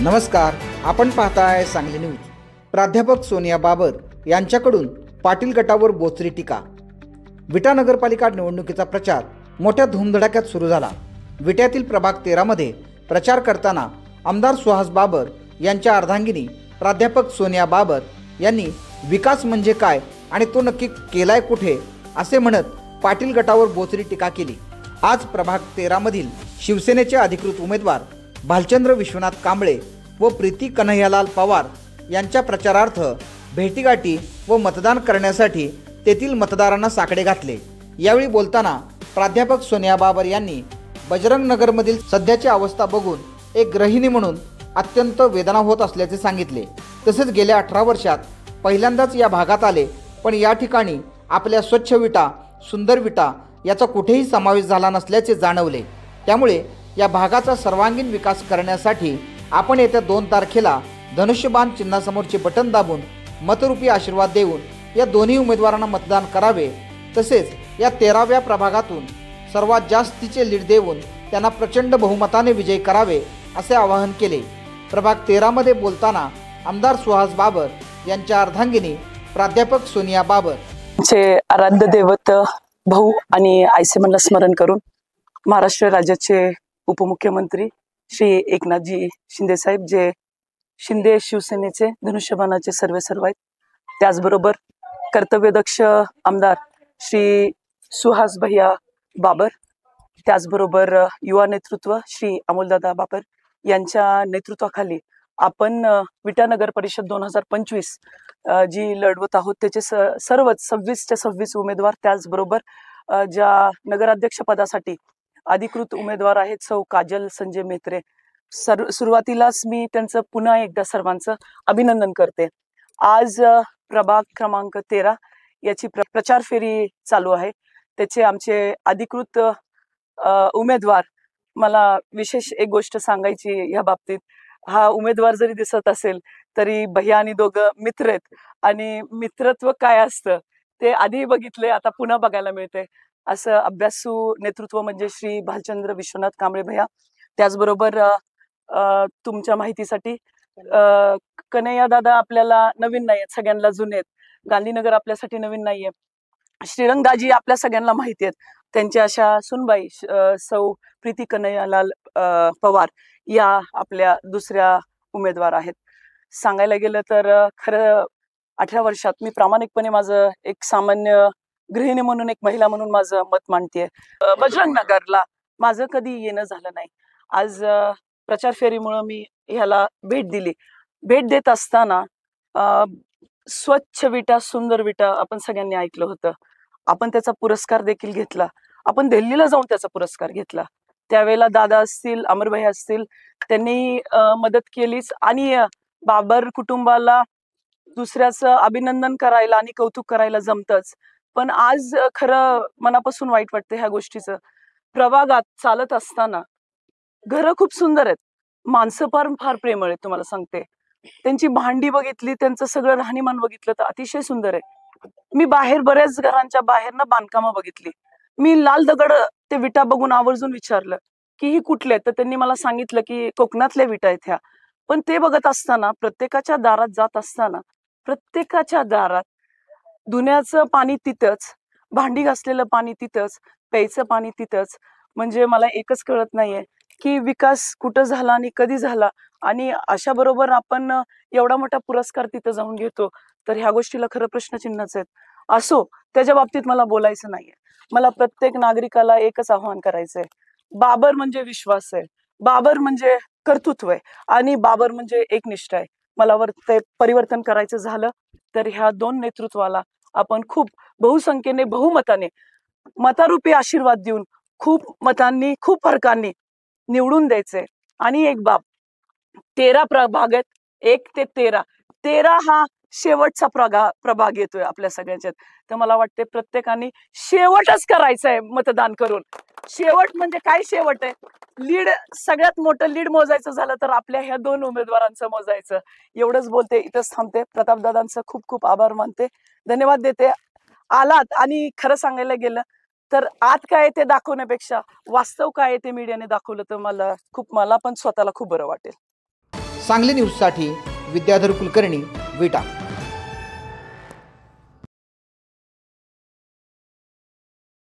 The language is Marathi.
नमस्कार, आपण पाहताय सांगली न्यूज। प्राध्यापक सोनिया बाबर यांच्याकडून पाटील गटावर बोचरी टीका। विटा नगरपालिका निवडणुकीचा प्रचार मोठ्या धूमधडाक्यात सुरू झाला। विट्यातील प्रभाग 13 मध्ये प्रचार करताना आमदार सुहास बाबर यांच्या अर्धांगिनी प्राध्यापक सोनिया बाबर यांनी विकास म्हणजे काय आणि तो नक्की केलाय कुठे असे म्हणत पाटील गटावर बोचरी टीका केली। आज प्रभाग 13 मधील शिवसेनेचे अधिकृत उमेदवार भालचंद्र विश्वनाथ कांबळे व प्रीती कन्हैयालाल पवार यांच्या प्रचारार्थ भेटीगाठी व मतदान करण्यासाठी तेथील मतदारांना साकडे घातले। यावेळी बोलताना प्राध्यापक सोनिया बाबर यांनी बजरंग नगरमधील सध्याची अवस्था बघून एक गृहिणी म्हणून अत्यंत वेदना होत असल्याचे सांगितले। तसेच गेल्या 18 वर्षात पहिल्यांदाच या भागात आले, पण या ठिकाणी आपल्या स्वच्छ विटा, सुंदर विटा याचा कुठेही समावेश झाला नसल्याचे जाणवले। त्यामुळे या भागाचा सर्वांगीण विकास करण्यासाठी आपण येत्या 2 तारखेला धनुष्यबाण चिन्हासमोरचे बटन दाबून मतरूपी आशीर्वाद देऊन या दोन्ही उमेदवारांना मतदान करावे। तसेच या 13व्या प्रभागातून सर्वात जास्तीचे लीड देऊन त्यांना प्रचंड बहुमताने विजयी करावे असे आवाहन केले। प्रभाग 13 मध्ये बोलताना आमदार सुहास बाबर यांच्या अर्धांगिनी प्राध्यापक सोनिया बाबर चे आराध्य दैवत भाऊ आणि आयसेमनला स्मरण करून महाराष्ट्र राज्याचे उपमुख्यमंत्री श्री एकनाथजी शिंदे साहेब, जे शिंदे शिवसेनेचे धनुष्यबाणाचे सर्वेसर्वा आहेत, त्याचबरोबर कर्तव्यदक्ष आमदार श्री सुहास भैया बाबर, त्याचबरोबर युवा नेतृत्व श्री अमोलदादा बाबर यांच्या नेतृत्वाखाली आपण विटा नगर परिषद 2025 जी लढवत आहोत त्याचे सर्वच 26 उमेदवार, त्याचबरोबर ज्या नगराध्यक्ष पदासाठी अधिकृत उमेदवार आहेत सौ काजल संजय मेत्रे, सुरुवातीलाच मी त्यांचं पुन्हा एकदा सर्वांचं अभिनंदन करते। आज प्रभाग क्रमांक 13 याची प्रचार फेरी चालू आहे। त्याचे आमचे अधिकृत उमेदवार, मला विशेष एक गोष्ट सांगायची या बाबतीत, हा उमेदवार जरी दिसत असेल तरी भैया आणि दोघं मित्र आहेत आणि मित्रत्व काय असतं ते आधी बघितले, आता पुन्हा बघायला मिळते। असं अभ्यासू नेतृत्व म्हणजे श्री भालचंद्र विश्वनाथ कांबळे भैया, त्याचबरोबर तुमच्या माहितीसाठी कन्हैया दादा आपल्याला नवीन नाही आहेत, सगळ्यांना जुने आहेत। गांधीनगर आपल्यासाठी नवीन नाहीये। श्रीरंगदाजी आपल्या सगळ्यांना माहिती आहेत, त्यांच्या अशा सुनबाई सौ प्रीती कन्हैयालाल पवार या आपल्या दुसऱ्या उमेदवार आहेत। सांगायला गेलं तर खरं 18 वर्षात मी प्रामाणिकपणे माझं एक सामान्य गृहिणी म्हणून, एक महिला म्हणून माझं मत मांडते। बजरंग नगरला माझं कधी येणं झालं नाही। आज प्रचार फेरीमुळे मी ह्याला भेट दिली। भेट देत असताना स्वच्छ विटा, सुंदर विटा आपण सगळ्यांनी ऐकलं होतं। आपण त्याचा पुरस्कार देखील घेतला। आपण दिल्लीला जाऊन त्याचा पुरस्कार घेतला। त्यावेळेला दादा असतील, अमरभाई असतील, त्यांनी मदत केलीच आणि बाबर कुटुंबाला दुसऱ्याचं अभिनंदन करायला आणि कौतुक करायला जमतच। पण आज खरं मनापासून वाईट वाटतं ह्या गोष्टीचं। प्रभागात चालत असताना घरं खूप सुंदर आहेत, माणसं फार प्रेमळ आहेत। तुम्हाला सांगते, त्यांची भांडी बघितली, त्यांचं सगळं राहणीमान बघितलं तर अतिशय सुंदर आहे। मी बाहेर बऱ्याच घरांच्या बाहेर ना बांधकामं बघितली। मी लाल दगड ते विटा बघून आवर्जून विचारलं की ही कुठले आहेत, तर त्यांनी मला सांगितलं की कोकणातल्या विटा आहेत ह्या। पण ते बघत असताना, प्रत्येकाच्या दारात जात असताना, प्रत्येकाच्या दारात धुण्याचं पाणी तिथंच, भांडी घासलेलं पाणी तिथंच, प्यायचं पाणी तिथंच। म्हणजे मला एकच कळत नाहीये की विकास कुठं झाला आणि कधी झाला, आणि अशा बरोबर आपण एवढा मोठा पुरस्कार तिथं जाऊन घेतो, तर ह्या गोष्टीला खरं प्रश्नचिन्हच आहेत। असो, त्याच्या बाबतीत मला बोलायचं नाहीये। मला प्रत्येक नागरिकाला एकच आव्हान करायचंय, बाबर म्हणजे विश्वास आहे, बाबर म्हणजे कर्तृत्व आहे आणि बाबर म्हणजे एकनिष्ठ आहे। मला वाटतंय परिवर्तन करायचं झालं तर ह्या 2 नेतृत्वाला आपण खूप बहुसंख्येने, बहुमताने, मतारूपी आशीर्वाद देऊन खूप मतांनी, खूप फरकांनी निवडून द्यायचंय। आणि एक बाब, 13 प्रभाग आहेत, 1 ते 13 हा शेवटचा प्रभाग येतोय आपल्या सगळ्यांच्यात। तर मला वाटते प्रत्येकाने शेवटच करायचंय मतदान करून। शेवट म्हणजे काय शेवट आहे? लीड, सगळ्यात मोठं लीड मोजायचं झालं तर आपल्या ह्या 2 उमेदवारांचं मोजायचं। एवढंच बोलते, इथंच थांबते। प्रतापदादांचं खूप खूप आभार मानते, धन्यवाद देते। आलात आणि खरं सांगायला गेलं तर आत काय ते दाखवण्यापेक्षा वास्तव काय ते मीडियाने दाखवलं तर मला पण स्वतःला खूप बरं वाटेल। सांगली न्यूजसाठी विद्याधर कुलकर्णी, विटा.